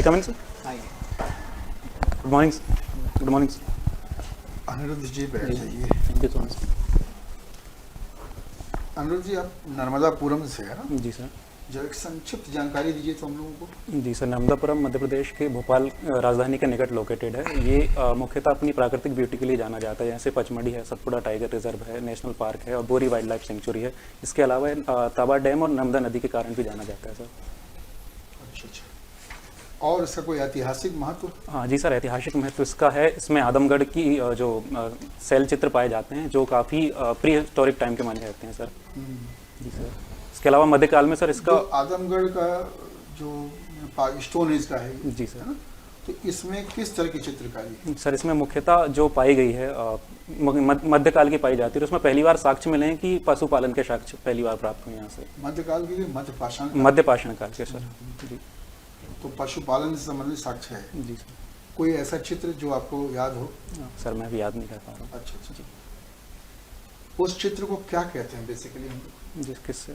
Come in sir? Hi. Good morning sir. Good morning sir. Aniruddh ji बैठ जाइए। Thank you so much sir. Aniruddh ji, आप नर्मदापुरम से है ना? जी सर। जो एक संक्षिप्त जानकारी दीजिए तो हम लोगों को। जी सर, नर्मदापुरम मध्य प्रदेश के भोपाल राजधानी के निकट लोकेटेड है। ये मुख्यतः अपनी प्राकृतिक ब्यूटी के लिए जाना जाता है। यहाँ से पचमढ़ी है, सतपुड़ा टाइगर रिजर्व है, नेशनल पार्क है और बोरी वाइल्ड लाइफ सेंचुरी है। इसके अलावा ताबा डैम और नर्मदा नदी के कारण भी जाना जाता है सर। अच्छा अच्छा। और इसका कोई ऐतिहासिक महत्व? हाँ जी सर, ऐतिहासिक महत्व इसका है। इसमें आदमगढ़ की जो शैल चित्र पाए जाते हैं जो काफ़ी प्री हिस्टोरिक टाइम के माने जाते हैं सर। जी सर। इसके अलावा मध्यकाल में सर इसका जो आदमगढ़ का जो स्टोन एज का है, जी सर, है ना? तो इसमें किस तरह की चित्रकारी है? सर इसमें मुख्यतः जो पाई गई है मध्यकाल की पाई जाती है। उसमें पहली बार साक्ष्य मिले हैं कि पशुपालन के साक्ष्य पहली बार प्राप्त हुए यहाँ से। मध्यकाल की मध्यपाषाण काल? मध्यपाषाण काल के सर। जी। तो पशुपालन से संबंधित साक्ष्य है। जी सर। कोई ऐसा चित्र जो आपको याद हो? सर मैं भी याद नहीं कर पा रहा हूँ। अच्छा अच्छा जी। उस चित्र को क्या कहते हैं बेसिकली हम लोग? जिस किससे?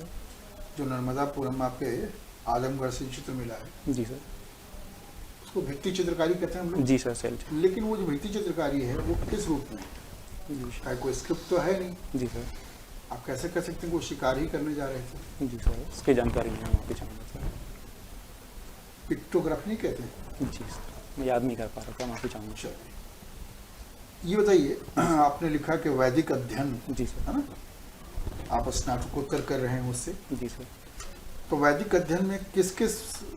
जो नर्मदापुरम आपके आदमगढ़ से चित्र मिला है, जी सर। उसको भित्ति चित्रकारी कहते हैं हम लोग। जी सर, सेल। लेकिन वो जो भित्ति चित्रकारी है वो किस रूप में है? जी क्या कोई स्क्रिप्ट तो है नहीं? जी सर। आप कैसे कह सकते हैं कि वो शिकार ही करने जा रहे थे? जी सर, इसकी जानकारी नहीं है, माफी चाहूँगा सर। पिक्टोग्राफी नहीं कहते हैं? जी सर, मैं याद नहीं कर पा रहा था, माफी चाहूँगा। चलिए, ये बताइए, आपने लिखा कि वैदिक अध्ययन, जी सर। है ना, आप स्नातकोत्तर कर रहे हैं मुझसे, जी सर। तो वैदिक अध्ययन में किस किस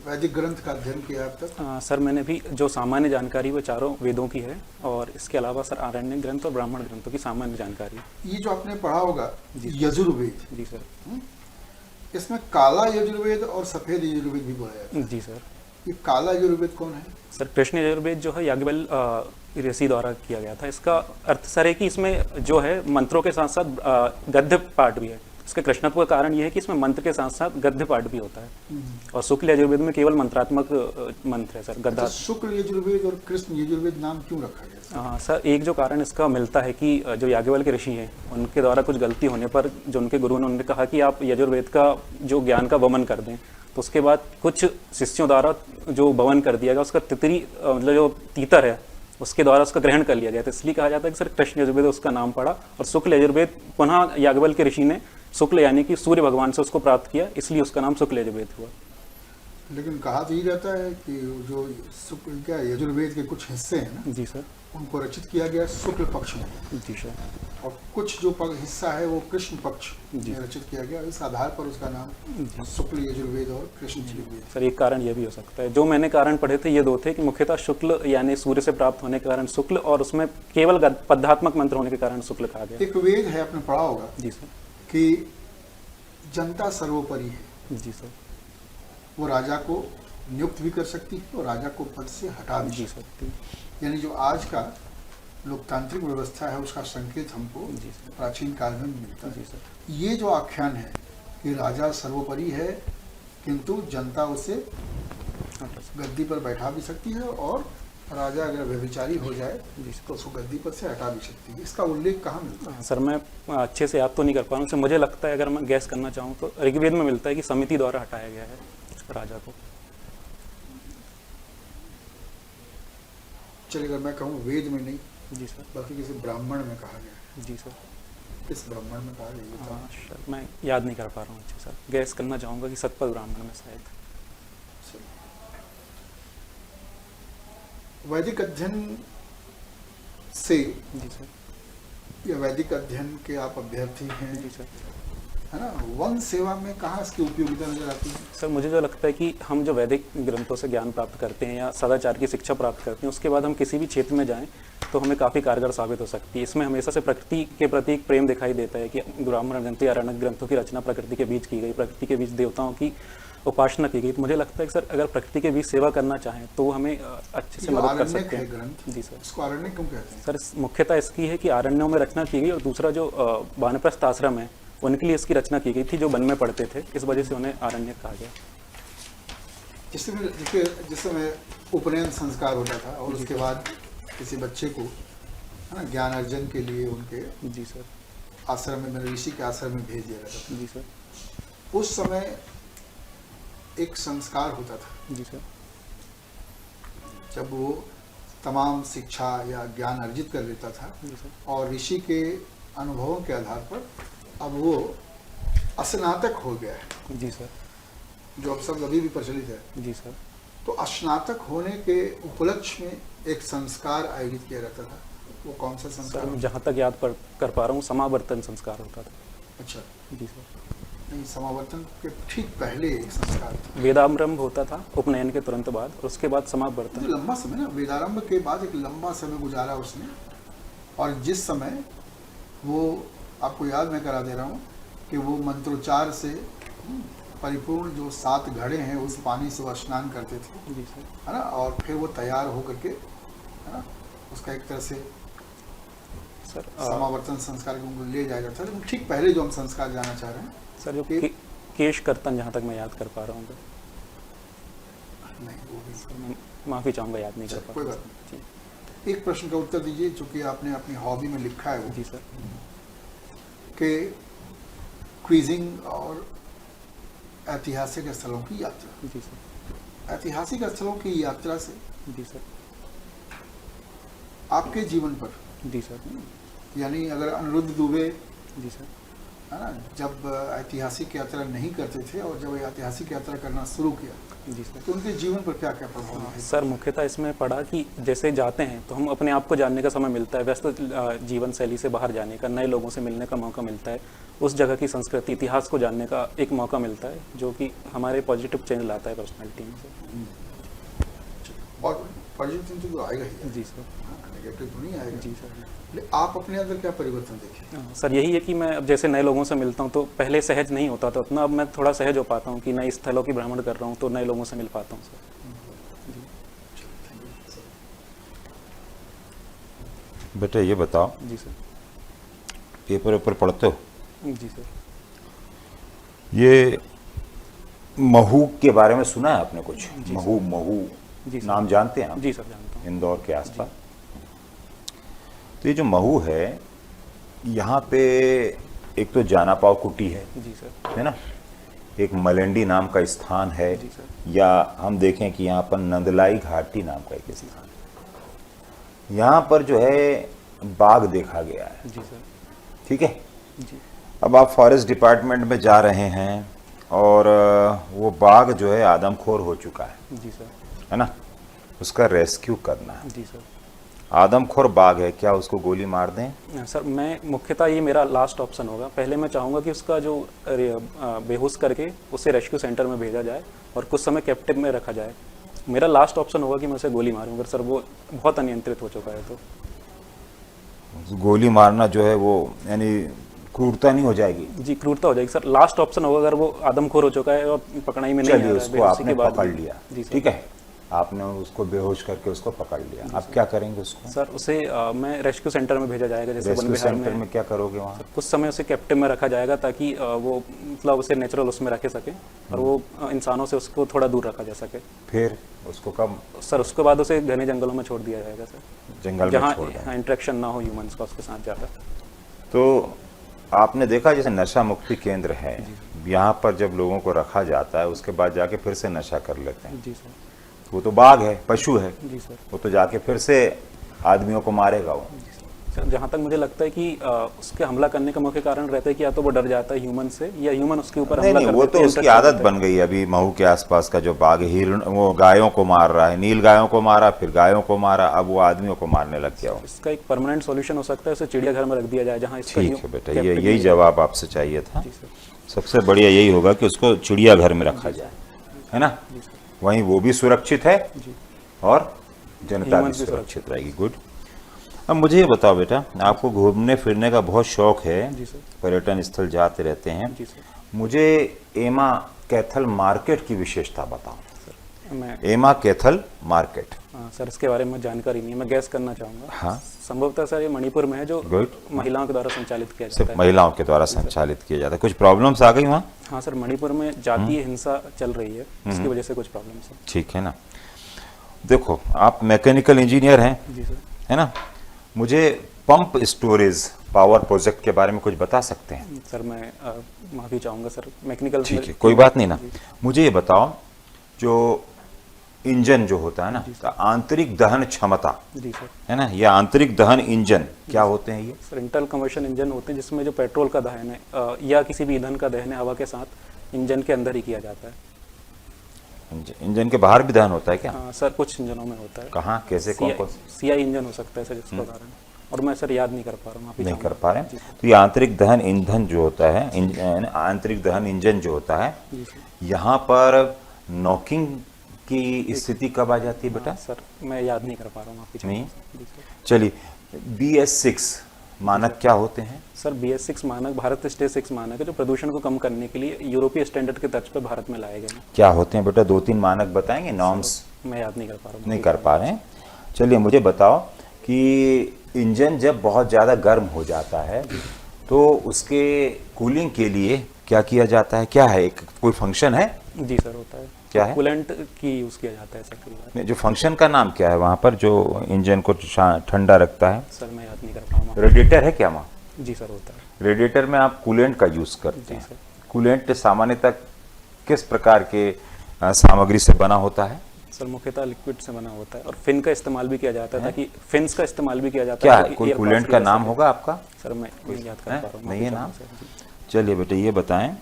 वैदिक ग्रंथ का अध्ययन किया अब तक? सर मैंने भी जो सामान्य जानकारी वो चारों वेदों की है और इसके अलावा सर आरण्य ग्रंथ और ब्राह्मण ग्रंथों की सामान्य जानकारी। ये जो आपने पढ़ा होगा यजुर्वेद, जी सर। इसमें काला यजुर्वेद और सफेद यजुर्वेद भी बोला जाता है। जी सर। ये काला यजुर्वेद कौन है? सर कृष्ण यजुर्वेद जो है याज्ञवल्क्य ऋषि द्वारा किया गया था। इसका अर्थ सर है कि इसमें जो है मंत्रों के साथ साथ गद्य पाठ भी है। इसके कृष्णत्व का कारण ये है कि इसमें मंत्र के साथ साथ गद्य पाठ भी होता है और शुक्ल यजुर्वेद में केवल मंत्रात्मक मंत्र है सर। गद्दा शुक्ल यजुर्वेद और कृष्ण यजुर्वेद नाम क्यों रखा गया? हाँ सर, एक जो कारण इसका मिलता है कि जो याज्ञवल्क्य ऋषि हैं उनके द्वारा कुछ गलती होने पर जो उनके गुरु ने उन्होंने कहा कि आप यजुर्वेद का जो ज्ञान का वमन कर दें, तो उसके बाद कुछ शिष्यों द्वारा जो वमन कर दिया गया उसका तितरी मतलब जो तीतर है उसके द्वारा उसका ग्रहण कर लिया गया था। इसलिए कहा जाता है कि सर कृष्ण यजुर्वेद उसका नाम पड़ा और शुक्ल यजुर्वेद पुनः याज्ञवल्क्य ऋषि ने शुक्ल यानी कि सूर्य भगवान से उसको प्राप्त किया, इसलिए उसका नाम शुक्ल यजुर्वेद हुआ। लेकिन कहा तो ये जाता है कि जो शुक्ल क्या यजुर्वेद के कुछ हिस्से हैं ना, जी सर, उनको रचित किया गया शुक्ल पक्ष में, जी सर, और कुछ जो हिस्सा है वो कृष्ण पक्ष जी में रचित किया गया। इस आधार पर उसका नाम शुक्ल यजुर्वेद और कृष्ण यजुर्वेद। सर एक कारण यह भी हो सकता है। जो मैंने कारण पढ़े थे ये दो थे कि मुख्यतः शुक्ल यानी सूर्य से प्राप्त होने के कारण शुक्ल और उसमें केवल पद्यात्मक मंत्र होने के कारण शुक्ल कहा गया। एक वेद है, आपने पढ़ा होगा, जी सर, कि जनता सर्वोपरि है। जी सर, वो राजा को नियुक्त भी कर सकती है और राजा को पद से हटा भी जी सकती है। सर, यानी जो आज का लोकतांत्रिक व्यवस्था है उसका संकेत हमको जी सर, प्राचीन काल में मिलता जी है। सर, ये जो आख्यान है कि राजा सर्वोपरि है किंतु जनता उसे गद्दी पर बैठा भी सकती है और राजा अगर व्यभिचारी हो जाए तो उसको गद्दी पर से हटा भी सकती है। इसका उल्लेख कहाँ मिलता है? सर मैं अच्छे से याद तो नहीं कर पा रहा हूँ। सर मुझे लगता है अगर मैं गैस करना चाहूँ तो ऋग्वेद में मिलता है कि समिति द्वारा हटाया गया है राजा को। चलिए, अगर मैं कहूँ वेद में नहीं जी सर, बल्कि किसी ब्राह्मण में कहा गया है। जी सर, किस ब्राह्मण में कहा गया? हाँ सर मैं याद नहीं कर पा रहा हूँ अच्छे सर। गैस करना चाहूँगा कि सतपथ ब्राह्मण में शायद। वैदिक अध्ययन से जी सर, या वैदिक अध्ययन के आप अभ्यर्थी हैं, जी सर, है ना, वन सेवा में कहाँ इसकी उपयोगिता नजर आती है? सर मुझे जो लगता है कि हम जो वैदिक ग्रंथों से ज्ञान प्राप्त करते हैं या सदाचार की शिक्षा प्राप्त करते हैं उसके बाद हम किसी भी क्षेत्र में जाएं तो हमें काफ़ी कारगर साबित हो सकती है। इसमें हमेशा से प्रकृति के प्रति एक प्रेम दिखाई देता है कि ब्राह्मण ग्रंथ या आरण्यक ग्रंथों की रचना प्रकृति के बीच की गई, प्रकृति के बीच देवताओं की उपासना की गई। तो मुझे लगता है कि सर अगर प्रकृति के बीच सेवा करना चाहें तो वो हमें अच्छे से मदद कर सकते हैं। ग्रंथ, जी सर, इसको आरण्यक क्यों कहते हैं? सर मुख्यतः इसकी है कि आरण्यों में रचना की गई और दूसरा जो वानप्रस्थ आश्रम है उनके लिए इसकी रचना की गई थी जो वन में पढ़ते थे, इस वजह से उन्हें आरण्यक कहा गया। जिस समय उपनयन संस्कार होता था और उसके बाद किसी बच्चे को, है ना, ज्ञान अर्जन के लिए उनके जी सर, आश्रम में, मेरे ऋषि के आश्रम में भेज दिया जाता था। जी सर, उस समय एक संस्कार होता था जी सर, जब वो तमाम शिक्षा या ज्ञान अर्जित कर लेता था जी सर। और ऋषि के अनुभवों के आधार पर अब वो स्नातक हो गया है, जी सर। जो अब शब्द अभी भी प्रचलित है। जी सर। तो स्नातक होने के उपलक्ष्य में एक संस्कार आयोजित किया जाता था। वो कौन सा संस्कार? सर जहाँ तक याद कर पा रहा हूँ समावर्तन संस्कार होता था। अच्छा, जी सर। नहीं, समावर्तन के ठीक पहले एक संस्कार था। वेदारंभ होता था उपनयन के तुरंत बाद, और उसके बाद समावर्तन। जो लंबा समय ना, वेदारंभ के बाद एक लंबा समय गुजारा उसने, और जिस समय वो, आपको याद मैं करा दे रहा हूँ कि वो मंत्रोच्चार से परिपूर्ण जो 7 घड़े हैं उस पानी से वो स्नान करते थे, जी सर। है ना, और फिर वो तैयार होकर के, है ना, उसका एक तरह से सर समावर्तन संस्कार को उनको ले जाया जाता है। लेकिन ठीक पहले जो हम संस्कार जाना चाह रहे हैं, सर जो कि- केश कर्तन, जहाँ तक मैं याद कर पा रहा हूँ, नहीं वो भी सर मैं माफ़ी चाहूँगा, याद नहीं कर पा कोई रहा। बात जी एक प्रश्न का उत्तर दीजिए, चूंकि आपने अपनी हॉबी में लिखा है वो, जी सर। कि क्विजिंग और ऐतिहासिक स्थलों की यात्रा, जी सर। ऐतिहासिक स्थलों की यात्रा से जी सर। आपके जीवन पर, जी सर। यानी अगर अनिरुद्ध दुबे, जी सर। है ना, जब ऐतिहासिक यात्रा नहीं करते थे और जब ऐतिहासिक यात्रा करना शुरू किया, जी सर। तो उनके जीवन पर क्या क्या प्रभाव है? सर मुख्यतः इसमें पड़ा कि जैसे जाते हैं तो हम अपने आप को जानने का समय मिलता है, व्यस्त जीवन शैली से बाहर जाने का, नए लोगों से मिलने का मौका मिलता है, उस जगह की संस्कृति इतिहास को जानने का एक मौका मिलता है, जो कि हमारे पॉजिटिव चेंज लाता है पर्सनैलिटी में से। और पॉजिटिव तो आएगा ही, जी सर। नेगेटिव तो नहीं आएगा। जी सर। लेकिन आप अपने अंदर क्या परिवर्तन देखें? सर यही है कि मैं अब जैसे नए लोगों से मिलता हूँ तो पहले सहज नहीं होता था उतना, अब मैं थोड़ा सहज हो पाता हूँ कि नए स्थलों की भ्रमण कर रहा हूँ तो नए लोगों से मिल पाता हूँ सर। बेटा ये बताओ, जी सर। पेपर वेपर पढ़ते हो? जी सर। ये महू के बारे में सुना है आपने कुछ? जी महू, महू जी सर। नाम जानते हैं आप? जी सर जानता हूँ। इंदौर के आसपास। तो ये जो महू है, यहाँ पे एक तो जानापाव कुटी है, जी सर। है ना, एक मलेंडी नाम का स्थान है, जी सर। या हम देखें कि यहाँ पर नंदलाई घाटी नाम का एक स्थान है। यहाँ पर जो है बाघ देखा गया है, जी सर। ठीक है। जी। अब आप फॉरेस्ट डिपार्टमेंट में जा रहे हैं और वो बाघ जो है आदमखोर हो चुका है जी सर। है ना, उसका रेस्क्यू करना है। जी सर। आदमखोर बाघ है, क्या उसको गोली मार दें? सर मैं मुख्यतः ये मेरा लास्ट ऑप्शन होगा। पहले मैं चाहूँगा कि उसका जो बेहोश करके उसे रेस्क्यू सेंटर में भेजा जाए और कुछ समय कैप्टिव में रखा जाए। मेरा लास्ट ऑप्शन होगा कि मैं उसे गोली मारूँ, अगर सर वो बहुत अनियंत्रित हो चुका है तो। गोली मारना जो है वो यानी क्रूरता नहीं हो जाएगी? जी क्रूरता हो जाएगी सर। लास्ट ऑप्शन होगा अगर वो आदमखोर हो चुका है और पकड़ाई में नहीं आ चलिए, रहा है, उसको बेहोशी आपने के बाद पकड़ भी। लिया, जी सर। ठीक है, आपने उसको बेहोश करके उसको पकड़ लिया, अब क्या करेंगे उसको? सर उसे मैं रेस्क्यू सेंटर में भेजा जाएगा, जैसे वन रेस्क्यू विहार सेंटर में। में क्या करोगे वहाँ? कुछ समय उसे कैप्टिव में रखा जाएगा ताकि वो मतलब उसे नेचुरल उसमें रखे सके और वो इंसानों से उसको थोड़ा दूर रखा जा सके। फिर उसको कब? सर उसके बाद उसे घने जंगलों में छोड़ दिया जाएगा सर, जंगल में जहाँ छोड़ दें? इंटरेक्शन ना हो ह्यूमंस का उसके साथ ज़्यादा। तो आपने देखा जैसे नशा मुक्ति केंद्र है, यहाँ पर जब लोगों को रखा जाता है उसके बाद जाके फिर से नशा कर लेते हैं। जी सर। वो तो बाघ है, पशु है, जी सर। वो तो जाके फिर से आदमियों को मारेगा वो। सर जहाँ तक मुझे लगता है कि उसके हमला करने का मुख्य कारण रहता है कि या तो वो डर जाता है ह्यूमन से या ह्यूमन उसके ऊपर नहीं हमला नहीं, कर वो देते तो हैं, उसकी इंटरेस्ट आदत लेते हैं। बन गई। अभी महू के आसपास का जो बाघ है, हिरण, वो गायों को मार रहा है, नील गायों को मारा, फिर गायों को मारा, अब वो आदमियों को मारने लग गया वो। इसका एक परमानेंट सॉल्यूशन हो सकता है, उसे चिड़ियाघर में रख दिया जाए जहाँ इसका ठीक है बेटा, ये कैप्टिव यही नहीं जवाब आपसे चाहिए था। जी सर। सबसे बढ़िया यही होगा कि उसको चिड़ियाघर में रखा जाए, है ना, जी सर। वहीं वो भी सुरक्षित है जी। और जनता भी ह्यूमन्स भी सुरक्षित रहेगी। गुड। अब मुझे ये बताओ बेटा, आपको घूमने फिरने का बहुत शौक है, जी सर। पर्यटन स्थल जाते रहते हैं, जी सर। मुझे एमा कैथल मार्केट की विशेषता बताओ। सर मैं एमा कैथल मार्केट। सर इसके बारे में जानकारी नहीं है, मैं गैस करना चाहूँगा। हाँ, संभवतः सर ये मणिपुर में है, जो गुड। महिलाओं के द्वारा संचालित किया जाता सिर्फ है। महिलाओं के द्वारा संचालित किया जाता है। कुछ प्रॉब्लम्स आ गई वहाँ? हाँ सर, मणिपुर में जातीय हिंसा चल रही है, इसकी वजह से कुछ प्रॉब्लम्स हैं। ठीक है ना। देखो, आप मैकेनिकल इंजीनियर हैं, जी सर। है ना, मुझे पंप स्टोरेज पावर प्रोजेक्ट के बारे में कुछ बता सकते हैं? सर मैं माफ़ी चाहूँगा सर, मैकेनिकल। ठीक है, कोई बात नहीं ना। मुझे ये बताओ, जो इंजन जो होता है ना, तो आंतरिक दहन क्षमता जी सर। है ना, ये आंतरिक दहन इंजन क्या होते हैं ये? सर इंटरनल कंबशन इंजन होते हैं जिसमें जो पेट्रोल का दहन है या किसी भी ईंधन का दहन है हवा के साथ इंजन के अंदर ही किया जाता है। इंजन के बाहर भी दहन होता है क्या? हाँ सर, कुछ इंजनों में होता है। कहाँ, कैसे, कौन कौन? सीआई इंजन हो सकता है सर जिसका उदाहरण, और मैं सर याद नहीं कर पा रहा हूँ, माफी नहीं कर चाहूंगा। पा रहे हैं। तो ये आंतरिक दहन ईंधन जो होता है, आंतरिक दहन इंजन जो होता है, जी सर। यहाँ पर नॉकिंग की स्थिति कब आ जाती है बेटा? हाँ, सर मैं याद नहीं कर पा रहा हूँ, माफी नहीं? चाहूंगा। जी सर। चलिए, BS6 मानक क्या होते हैं? सर BS6 मानक भारत स्टेज 6 मानक है जो प्रदूषण को कम करने के लिए यूरोपीय स्टैंडर्ड के तर्ज पर भारत में लाए गए हैं। क्या होते हैं बेटा? 2-3 मानक बताएंगे, नॉर्म्स? मैं याद नहीं कर पा रहा हूँ। नहीं कर पा रहे हैं। चलिए मुझे बताओ कि इंजन जब बहुत ज़्यादा गर्म हो जाता है तो उसके कूलिंग के लिए क्या किया जाता है? क्या है, एक कोई फंक्शन है? जी सर, होता है। क्या है? कूलेंट की यूज़ किया जाता है सर कई बार। नहीं, जो फंक्शन का नाम क्या है वहाँ पर जो इंजन को ठंडा रखता है? सर मैं याद नहीं कर पा रहा हूँ। रेडिएटर है क्या वहाँ? जी सर, होता है। रेडिएटर में आप कूलेंट का यूज़ करते जी हैं। सर। कूलेंट सामान्यतः किस प्रकार के सामग्री से बना होता है? सर मुख्यतः लिक्विड से बना होता है और फिन का इस्तेमाल भी किया जाता है ताकि फिन्स का इस्तेमाल भी किया जाता क्या है है, ताकि कोई air कूलेंट pass का किया जा नाम सके। होगा आपका? सर मैं नहीं याद कर हैं? पा रहा हूँ, नहीं है माफी नाम? चाहूँगा सर। जी। चलिए बेटे ये बताएं,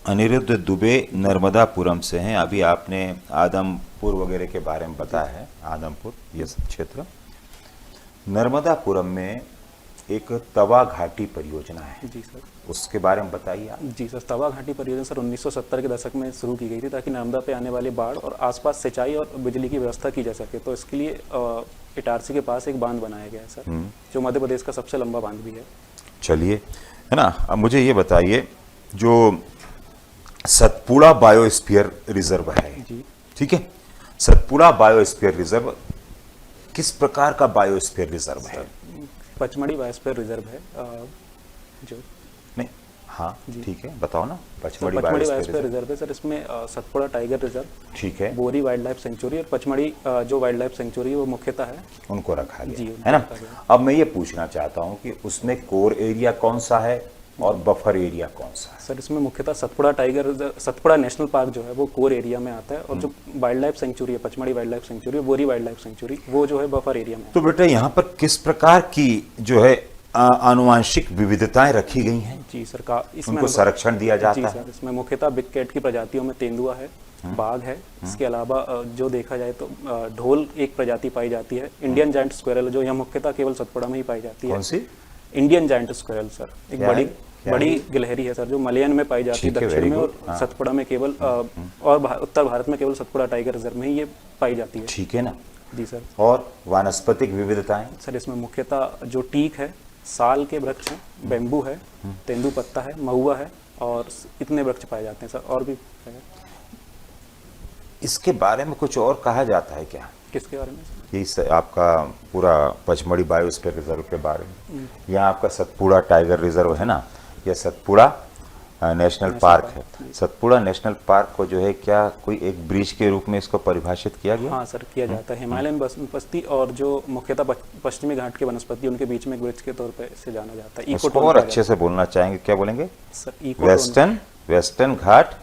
अनिरुद्ध दुबे नर्मदापुरम से हैं। अभी आपने आदमपुर वगैरह के बारे में बताया है, आदमपुर ये सब क्षेत्र। नर्मदापुरम में एक तवा घाटी परियोजना है, जी सर। उसके बारे में बताइए आप। जी सर, तवा घाटी परियोजना सर 1970 के दशक में शुरू की गई थी ताकि नर्मदा पे आने वाली बाढ़ और आसपास सिंचाई और बिजली की व्यवस्था की जा सके। तो इसके लिए इटारसी के पास एक बांध बनाया गया है सर, जो मध्य प्रदेश का सबसे लंबा बांध भी है। चलिए, है ना, अब मुझे ये बताइए, जो सतपुड़ा बायोस्फीयर रिजर्व है, जी। ठीक है, सतपुड़ा बायोस्फीयर रिजर्व किस प्रकार का बायोस्फीयर रिजर्व है? पचमढ़ी बायोस्फीयर रिजर्व है जो नहीं, हाँ जी। ठीक है, बताओ ना। Pachmarhi biosphere biosphere reserve, reserve है सर। इसमें सतपुड़ा टाइगर रिजर्व, ठीक है, बोरी वाइल्ड लाइफ सेंचुरी और पचमढ़ी जो वाइल्ड लाइफ सेंचुरी है वो मुख्यतः है। उनको रखा जी, गया उनको है ना। रखा गया। अब मैं ये पूछना चाहता हूँ कि उसमें कोर एरिया कौन सा है और बफर एरिया कौन सा है? सर इसमें मुख्यतः Satpura tiger reserve, Satpura national park जो है वो कोर एरिया में आता है और जो वाइल्ड लाइफ सेंचुरी है, पचमढ़ी वाइल्ड लाइफ सेंचुरी, बोरी वाइल्ड लाइफ सेंचुरी, वो जो है बफर एरिया में है। तो बेटा यहाँ पर किस प्रकार की जो है आनुवांशिक विविधताएं रखी गई हैं, जी सर का इसमें उनको संरक्षण दिया जी जाता है? सर, इसमें मुख्यतः बिग कैट की प्रजातियों में तेंदुआ है, बाघ है। इसके अलावा जो देखा जाए तो ढोल एक प्रजाति पाई जाती है, इंडियन जायंट स्क्वेरल जो यहाँ मुख्यतः केवल सतपुड़ा में ही पाई जाती है। कौन सी? इंडियन जायंट स्क्वेरल सर, एक क्या है? बड़ी क्या बड़ी है? गिलहरी है सर जो मलयन में पाई जाती है ठीक है, दक्षिण very में, और good, हाँ। सतपुड़ा में केवल और उत्तर भारत में केवल सतपुड़ा टाइगर रिजर्व में ही ये पाई जाती है। ठीक है ना। जी सर। और वानस्पतिक विविधताएं? सर इसमें मुख्यतः जो टीक है, साल के वृक्ष हैं, बेम्बू है, तेंदुपत्ता है, महुआ है और इतने वृक्ष पाए जाते हैं सर। और भी है। इसके बारे में कुछ और कहा जाता है क्या? किसके बारे में सर? ये आपका पूरा पचमढ़ी बायोस्फीयर रिजर्व के बारे में, यहाँ आपका सतपुड़ा टाइगर रिजर्व है ना, यह सतपुड़ा नेशनल पार्क है। सतपुड़ा नेशनल पार्क को जो है क्या कोई एक ब्रिज के रूप में इसको परिभाषित किया गया? हाँ सर, किया जाता है। हिमालयन वनस्पति और जो मुख्यतः पश्चिमी घाट के वनस्पति उनके बीच में एक ब्रिज के तौर पे से जाना जाता है। इसको और अच्छे से बोलना चाहेंगे, क्या बोलेंगे? सर वेस्टर्न घाट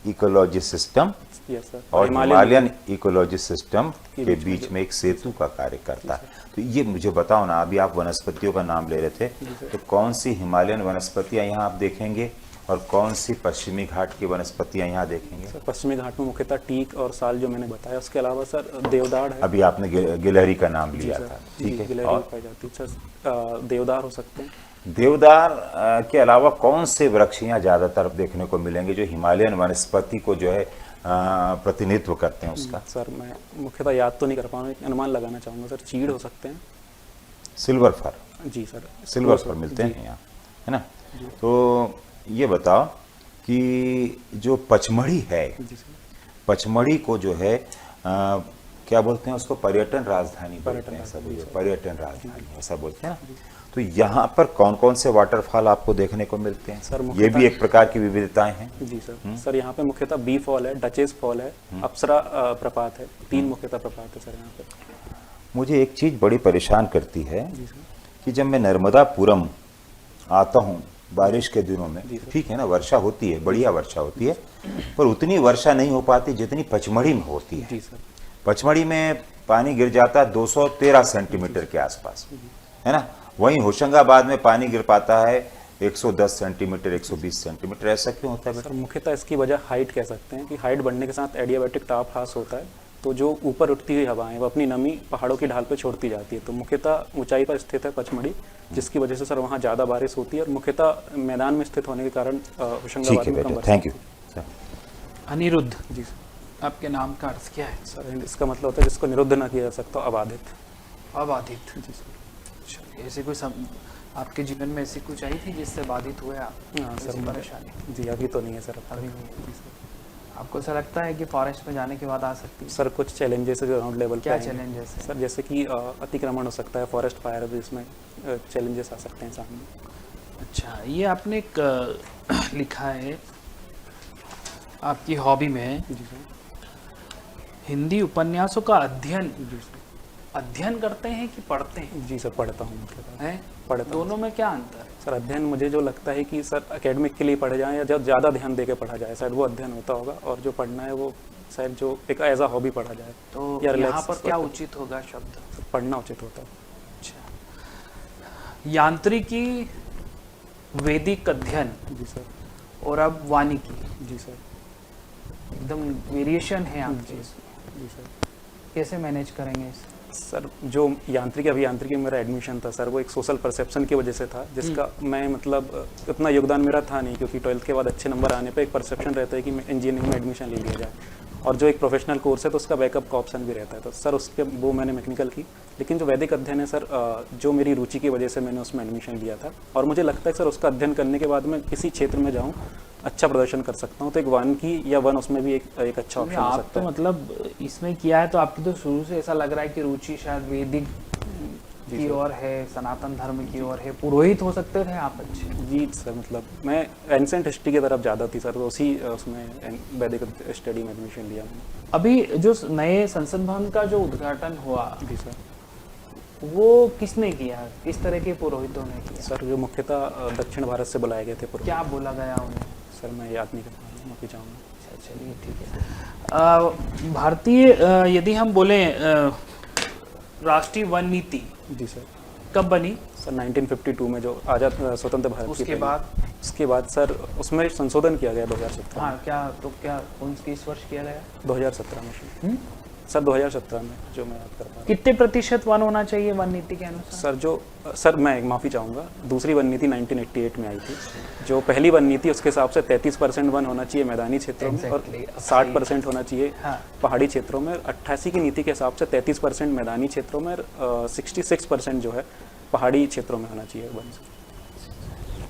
इकोलॉजी सिस्टम यस सर, और हिमालयन इकोलॉजी सिस्टम के बीच में एक सेतु का कार्य करता है। तो ये मुझे बताओ ना, अभी आप वनस्पतियों का नाम ले रहे थे, तो कौन सी हिमालयन वनस्पतियां यहाँ आप देखेंगे और कौन सी पश्चिमी घाट की वनस्पतियां यहाँ देखेंगे? सर पश्चिमी घाट में मुख्यतः टीक और साल जो मैंने बताया, उसके अलावा सर देवदार है। अभी आपने गिलहरी का नाम लिया सर, था, जी, ठीक है। गिलहरी और पाई जाती है सर, देवदार हो सकते हैं। देवदार के अलावा कौन से वृक्ष यहाँ ज्यादातर देखने को मिलेंगे जो हिमालयन वनस्पति को जो है प्रतिनिधित्व करते हैं उसका? सर मैं मुख्यतः याद तो नहीं कर पाऊंगा, एक अनुमान लगाना चाहूंगा सर, चीड़ हो सकते हैं। Silver fir? जी सर, सिल्वर फर मिलते हैं यहाँ, है ना। तो ये बताओ कि जो पचमढ़ी है, जी सर, पचमढ़ी को जो है क्या बोलते हैं उसको? पर्यटन राजधानी बोलते हैं सब, पर्यटन राजधानी ऐसा बोलते हैं ना। तो यहाँ पर कौन कौन से वाटरफॉल आपको देखने को मिलते हैं? सर, ये भी एक प्रकार की विविधताएं हैं। जी सर। सर यहाँ पे मुख्यतः बी फॉल है, डचेस फॉल है, अप्सरा प्रपात है, 3 मुख्यतः प्रपात है सर यहाँ पे। मुझे एक चीज बड़ी परेशान करती है जी सर। कि जब मैं नर्मदापुरम आता हूँ बारिश के दिनों में, जी सर। ठीक है ना, वर्षा होती है, बढ़िया वर्षा होती है, पर उतनी वर्षा नहीं हो पाती जितनी पचमढ़ी में होती है। जी सर। पचमढ़ी में पानी गिर जाता है 213 सेंटीमीटर के आसपास, है ना। वहीं होशंगाबाद में पानी गिर पाता है 110 सेंटीमीटर, 120 सेंटीमीटर। ऐसा क्यों होता है बेटा? सर मुख्यतः इसकी वजह हाइट कह सकते हैं कि हाइट बढ़ने के साथ एडियाबैटिक ताप ह्रास होता है, तो जो ऊपर उठती हुई हवाएं वो अपनी नमी पहाड़ों की ढाल पर छोड़ती जाती है। तो मुख्यतः ऊंचाई पर स्थित है पचमढ़ी, जिसकी वजह से सर वहाँ ज़्यादा बारिश होती है और मुख्यतः मैदान में स्थित होने के कारण ठीक होशंगाबाद है में कम बेटा, वर्षा थैंक यू होती है। अनिरुद्ध, जी सर। आपके नाम का अर्थ क्या है? सर इसका मतलब होता है जिसको निरुद्ध ना किया जा सकता, अबाधित। अबाधित। जी सर। अच्छा, ऐसे कोई आपके जीवन में ऐसी कुछ आई थी जिससे बाधित हुए आप? हाँ सर, ऐसी मैं- परेशानी जी अभी तो नहीं है सर। अब अभी तक। नहीं जी सर। आपको ऐसा लगता है कि फॉरेस्ट में जाने के बाद आ सकती है? सर कुछ चैलेंजेस है जो ग्राउंड लेवल पे क्या आएंगे। चैलेंजेस है? सर जैसे कि अतिक्रमण हो सकता है, फॉरेस्ट फायर भी इसमें चैलेंजेस आ सकते हैं सामने। अच्छा, ये आपने एक लिखा है आपकी हॉबी में, जी सर। हिंदी उपन्यासों का अध्ययन। जी सर। अध्ययन करते हैं कि पढ़ते हैं? जी सर, पढ़ता हूँ मतलब। हैं? पढ़ता हूँ। दोनों में क्या अंतर है? सर अध्ययन मुझे जो लगता है कि सर एकेडमिक के लिए पढ़े जाएं या जब ज़्यादा ध्यान दे के पढ़ा जाए शायद वो अध्ययन होता होगा, और जो पढ़ना है वो शायद जो एक एज अ हॉबी पढ़ा जाए तो या यहाँ relax पर क्या करके। उचित होगा शब्द? पढ़ना उचित होता है। अच्छा, यांत्रिकी, वैदिक अध्ययन जी सर। और अब वानिकी, जी सर। एकदम वेरिएशन है आपके। जी सर। कैसे मैनेज करेंगे इसे? सर जो यांत्रिकी अभियांत्रिकी में मेरा एडमिशन था सर, वो एक सोशल परसेप्शन की वजह से था, जिसका मैं मतलब उतना योगदान मेरा था नहीं, क्योंकि 12th के बाद अच्छे नंबर आने पे एक परसेप्शन रहता है कि मैं इंजीनियरिंग में एडमिशन ले लिया जाए, और जो एक प्रोफेशनल कोर्स है तो उसका बैकअप का ऑप्शन भी रहता है। तो सर उसके वो मैंने मैकेनिकल की, लेकिन जो वैदिक अध्ययन है सर जो मेरी रुचि की वजह से मैंने उसमें एडमिशन लिया था, और मुझे लगता है सर उसका अध्ययन करने के बाद मैं किसी क्षेत्र में जाऊँ अच्छा प्रदर्शन कर सकता हूँ, तो एक वन की या वन उसमें भी एक अच्छा ऑप्शन हो आप सकता तो है। मतलब इसमें किया है, तो आपकी तो शुरू से ऐसा लग रहा है कि रुचि शायद वैदिक की ओर है, सनातन धर्म की ओर है, पुरोहित हो सकते थे आप अच्छे। जी सर, मतलब मैं एंसेंट हिस्ट्री की तरफ ज़्यादा थी सर, तो उसी उसमें वैदिक स्टडी में एडमिशन लिया मैंने। अभी जो नए संसद भवन का जो उद्घाटन हुआ, जी सर। वो किसने किया? किस तरह के पुरोहितों ने किया? सर जो मुख्यतः दक्षिण भारत से बुलाए गए थे पुरोहित। क्या बोला गया उन्हें? सर मैं याद नहीं कर पा रहा हूँ, माफी चाहूँगा। अच्छा, चलिए ठीक है। भारतीय यदि हम बोले राष्ट्रीय वन नीति जी सर। कब बनी? सर 1952 में जो आज़ाद स्वतंत्र भारत की उसके पहली- बाद? उसके बाद सर उसमें संशोधन किया गया 2017 हाँ, क्या किस वर्ष किया गया? 2017 में सर। सर 2017 में जो मैं याद कर पा रहा कितने प्रतिशत वन होना चाहिए वन नीति के अनुसार? हूँ। सर मैं माफ़ी चाहूँगा, दूसरी वन नीति 1988 में आई थी। जो पहली वन नीति उसके हिसाब से 33% वन होना चाहिए मैदानी क्षेत्रों में और Exactly. 60% होना चाहिए हाँ। पहाड़ी क्षेत्रों में। 88 की नीति के हिसाब से 33% मैदानी क्षेत्रों में और 66% जो है पहाड़ी क्षेत्रों में होना चाहिए वन।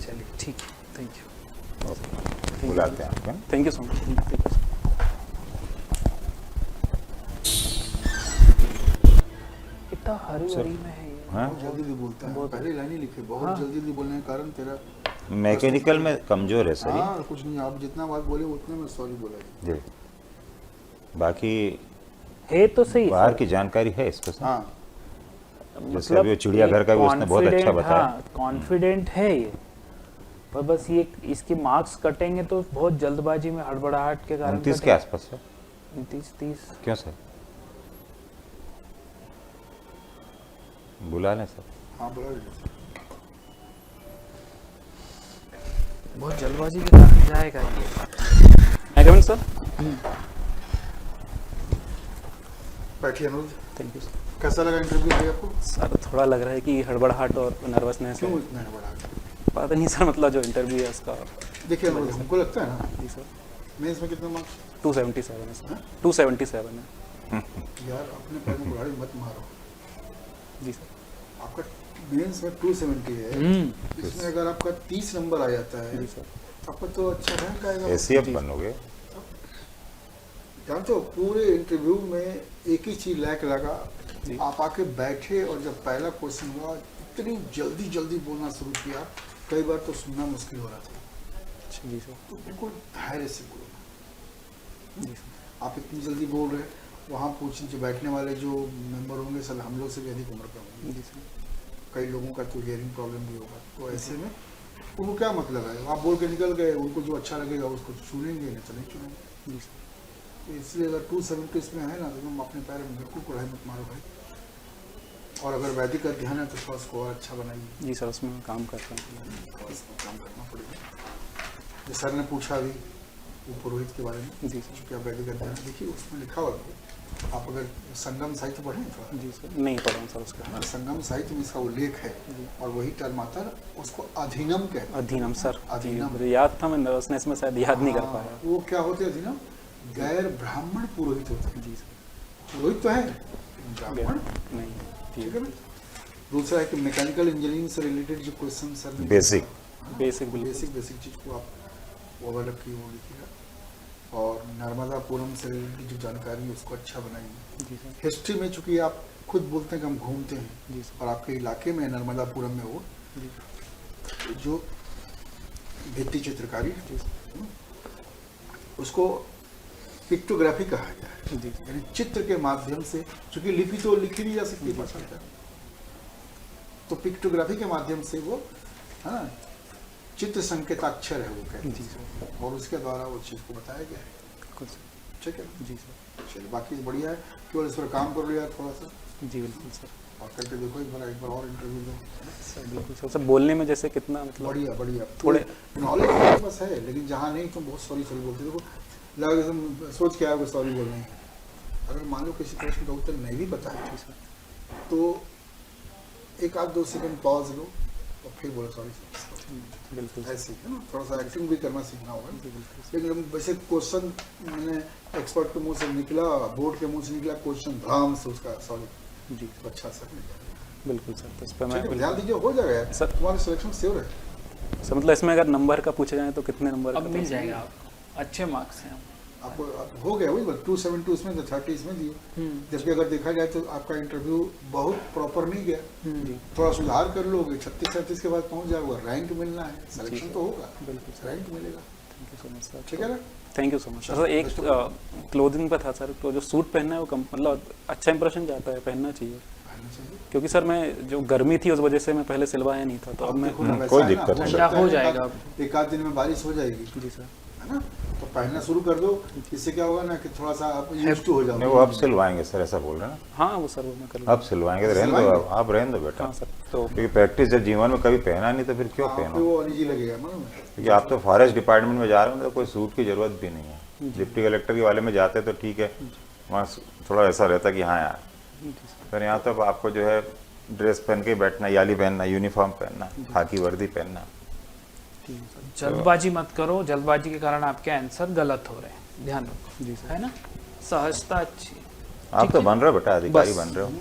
चलिए ठीक है, थैंक यू। बुलाते हैं आपको ना। Thank you so much. कितना हरी भरी में है ये। हाँ? बहुत जल्दी जल्दी बोलता है, पहले लाइन ही लिखे, बहुत जल्दी जल्दी बोलने के कारण तेरा मैकेनिकल में कमजोर है सही। हाँ कुछ नहीं, आप जितना बात बोले उतने में सॉरी बोला है। जी, बाकी है तो सही। बाहर की जानकारी है इसको सर। हाँ जैसे अभी वो चिड़ियाघर का भी उसने बहुत अच्छा बताया। कॉन्फिडेंट है ये, पर बस ये इसके मार्क्स कटेंगे तो बहुत जल्दबाजी में हड़बड़ाहट के कारण 29 के आसपास सर। 29-30। क्यों सर? बुला लें सर। हाँ बोला लीजिए। बहुत जल्दबाजी के कारण जाएगा ये। मैं कमिंग सर। बैठिए अनुज, थैंक यू सर। कैसा लगा इंटरव्यू भाई आपको? सर थोड़ा लग रहा है कि हड़बड़ाहट और नर्वसनेस है। क्यों इतना बड़ा? पता नहीं सर, मतलब जो इंटरव्यू है उसका। देखिए अनुज, हमको लगता है ना जी सर। मेंस में कितना मार्क्स? 277 है सर। 277 है। यार अपने पैर में कुल्हाड़ी मत मारो। जी सर। आपका मेंस में 270 है, इसमें अगर आपका 30 नंबर आ जाता है जी सर। तो आपका तो अच्छा रैंक आएगा। ऐसे अब बनोगे। जानते हो पूरे इंटरव्यू में एक ही चीज लैक लगा, जी। आप आके बैठे और जब पहला क्वेश्चन हुआ इतनी जल्दी जल्दी बोलना शुरू किया, कई बार तो सुनना मुश्किल हो रहा था। अच्छा, जी सर। तो बिल्कुल धैर्य से बोलो। जी सर। आप इतनी जल्दी बोल रहे, वहाँ पूछने जो बैठने वाले जो मेंबर होंगे सब हम लोग से भी अधिक उम्र के होंगे, जी सर। कई लोगों का तो हियरिंग प्रॉब्लम भी होगा, तो ऐसे में उनको क्या मतलब है, आप बोल के निकल गए, उनको जो अच्छा लगेगा उसको चुनेंगे, नहीं तो नहीं चुनेंगे। जी सर। इसलिए अगर 270 इसमें है ना, तो तुम अपने पैर में बिल्कुल कुड़ाई मत मारो भाई। और अगर वैदिक अध्ययन है तो थोड़ा उसको और अच्छा बनाइए, जी सर, उसमें मैं काम करता हूँ। और इसमें काम करना पड़ेगा। जो सर ने पूछा अभी वो पुरोहित के बारे में, जी सर। चूँकि आप वैदिक अध्ययन देखिए उसमें लिखा हुआ है, आप अगर संगम साहित्य पढ़ें थोड़ा, जी सर, नहीं पढ़ा हूँ सर उसका। संगम साहित्य में इसका उल्लेख है, और वही टर्म आता है, उसको अधिनम कहते हैं। अधीनम सर, जी अधीनम। मुझे याद था, मैं नर्वसनेस में शायद याद नहीं कर हाँ, पाया। वो क्या होते हैं अधिनम? गैर ब्राह्मण पुरोहित होते हैं। जी सर। पुरोहित तो है, ब्राह्मण नहीं, ठीक है ना। दूसरा है कि मैकेनिकल इंजीनियरिंग से रिलेटेड जो क्वेश्चन सर ने बेसिक बेसिक बिल्कुल। बेसिक चीज को आप ओवरलैप की वो लिखिएगा, और नर्मदापुरम से रिलेटेड जो जानकारी है उसको अच्छा बनाइए। जी सर। हिस्ट्री में चूंकि आप खुद बोलते हैं कि हम घूमते हैं, जी सर। और आपके इलाके में नर्मदापुरम में वो जी जो भित्ति चित्रकारी जी सर। उसको पिक्टोग्राफी कहा गया है, जी यानी चित्र के माध्यम से, चूंकि लिपि तो लिखी नहीं जा सकती भाषा का, तो पिक्टोग्राफी के माध्यम से वो है ना चित्र संकेताक्षर है वो कहते जी हैं, सर। और उसके द्वारा वो चीज़ को बताया गया है। बिल्कुल सर। ठीक है, जी सर। चलिए बाकी बढ़िया है, केवल इस पर काम कर लिया थोड़ा सा, जी बिल्कुल सर। और करके देखो एक बार और इंटरव्यू दो। सर बिल्कुल सर, सर बोलने में जैसे कितना मतलब बढ़िया बढ़िया, थोड़े- नॉलेज मेरे पास है, लेकिन जहाँ नहीं तुम बहुत सॉरी बोलते, देखो लगा कि तुम सोच के आओगे सॉरी बोलने की। अगर मान लो किसी प्रश्न का उत्तर नहीं भी बताया जी सर। तो एक आध 2 सेकंड पॉज लो और फिर बोलो सॉरी। बिल्कुल सर। ऐसे है ना, थोड़ा सा एक्टिंग भी करना सीखना होगा। जी बिल्कुल सर। लेकिन हम वैसे क्वेश्चन मैंने एक्सपर्ट के मुंह से निकला, बोर्ड के मुंह से निकला क्वेश्चन, धड़ाम से उसका सॉरी जी तो अच्छा सर निकला। बिल्कुल सर, तो इस पर ठीक मैं है, बिल्कुल ध्यान दीजिए, हो जाएगा यार, सर। तुम्हारा सिलेक्शन श्योर है। सर मतलब इसमें अगर नंबर का पूछा जाए तो कितने नंबर अब का मिल तो- जाएगा आपको, अच्छे मार्क्स हैं। आपको हो गया वही 272 इसमें, तो 30 इसमें दिए। जबकि अगर देखा जाए तो आपका इंटरव्यू बहुत प्रॉपर नहीं गया, जी थोड़ा सुधार कर लोगे, 36-37 के बाद पहुंच जाओगे, रैंक मिलना है, सिलेक्शन तो होगा, बिल्कुल सर। रैंक मिलेगा। Thank you so much sir. ठीक है ना। Thank you so much sir. एक क्लोथिंग पे था सर, तो जो सूट पहनना है वो मतलब अच्छा इंप्रेशन जाता है, पहनना चाहिए, पहनना चाहिए। क्योंकि सर मैं जो गर्मी थी उस वजह से मैं पहले सिलवाया नहीं था, तो अब मैं देखो ना, वैसा कोई है ना, दिक्कत नहीं। सकता है हो एक जाएगा आध- एक आध दिन में बारिश हो जाएगी, जी सर। है ना, तो पहनना शुरू कर दो। इससे क्या होगा ना कि थोड़ा सा आप यूज्ड टू हो नहीं, वो जाओगे। अब सिलवाएंगे सर, ऐसा बोल रहे हैं ना, हाँ वो सर वो मैं कर लूँगा। अब सिलवाएंगे तो रहने दो, सिलवाएंगे? आप रहने दो बेटा, हाँ सर, तो क्योंकि प्रैक्टिस जब जीवन में कभी पहना नहीं तो फिर क्यों आपको पहनो। वो अनिजी लगेगा, मालूम है। क्योंकि आप तो फॉरेस्ट डिपार्टमेंट में जा रहे हो तो कोई सूट की जरूरत भी नहीं है। डिप्टी कलेक्टर के वाले में जाते तो ठीक है, वहाँ थोड़ा ऐसा रहता कि हाँ यार, जी सर। पर यहाँ तो आपको जो है ड्रेस पहन के बैठना, याली पहनना, यूनिफॉर्म पहनना, खाकी वर्दी पहनना। ठीक है सर। जल्दबाजी मत करो, जल्दबाजी के कारण आपके आंसर गलत हो रहे हैं, ध्यान रखो, जी सर। है ना। सहजता अच्छी, आप तो बन रहे हो बेटा, अधिकारी बस। बन रहे हो।